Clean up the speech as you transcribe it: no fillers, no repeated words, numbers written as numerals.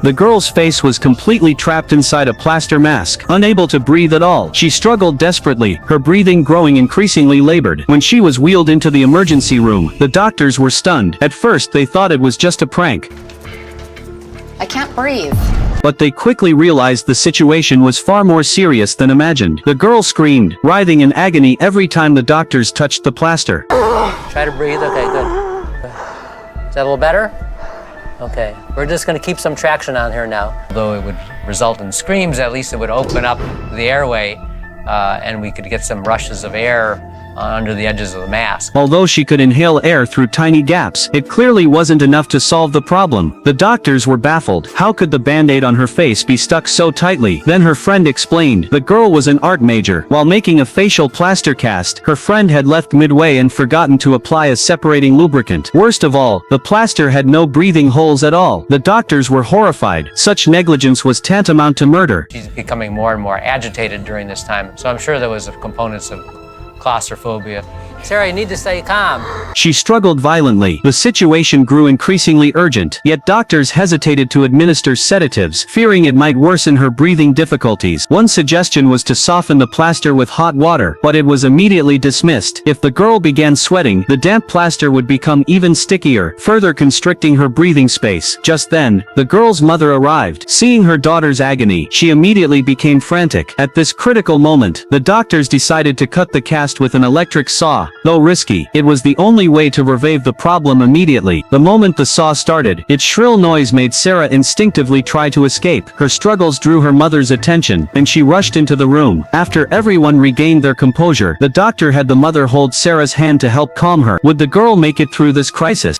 The girl's face was completely trapped inside a plaster mask, unable to breathe at all. She struggled desperately, her breathing growing increasingly labored. When she was wheeled into the emergency room, the doctors were stunned. At first they thought it was just a prank. I can't breathe. But they quickly realized the situation was far more serious than imagined. The girl screamed, writhing in agony every time the doctors touched the plaster. Try to breathe. Okay, good. Is that a little better? Okay, we're just going to keep some traction on here now. Although it would result in screams, at least it would open up the airway and we could get some rushes of air under the edges of the mask. Although she could inhale air through tiny gaps, it clearly wasn't enough to solve the problem. The doctors were baffled. How could the band-aid on her face be stuck so tightly? Then her friend explained. The girl was an art major. While making a facial plaster cast, her friend had left midway and forgotten to apply a separating lubricant. Worst of all, the plaster had no breathing holes at all. The doctors were horrified. Such negligence was tantamount to murder. She's becoming more and more agitated during this time, so I'm sure there was components of claustrophobia. Sarah, you need to stay calm. She struggled violently. The situation grew increasingly urgent, yet doctors hesitated to administer sedatives, fearing it might worsen her breathing difficulties. One suggestion was to soften the plaster with hot water, but it was immediately dismissed. If the girl began sweating, the damp plaster would become even stickier, further constricting her breathing space. Just then, the girl's mother arrived. Seeing her daughter's agony, she immediately became frantic. At this critical moment, the doctors decided to cut the cast with an electric saw. Though risky, it was the only way to revive the problem immediately. The moment the saw started, its shrill noise made Sarah instinctively try to escape. Her struggles drew her mother's attention, and she rushed into the room. After everyone regained their composure, the doctor had the mother hold Sarah's hand to help calm her. Would the girl make it through this crisis?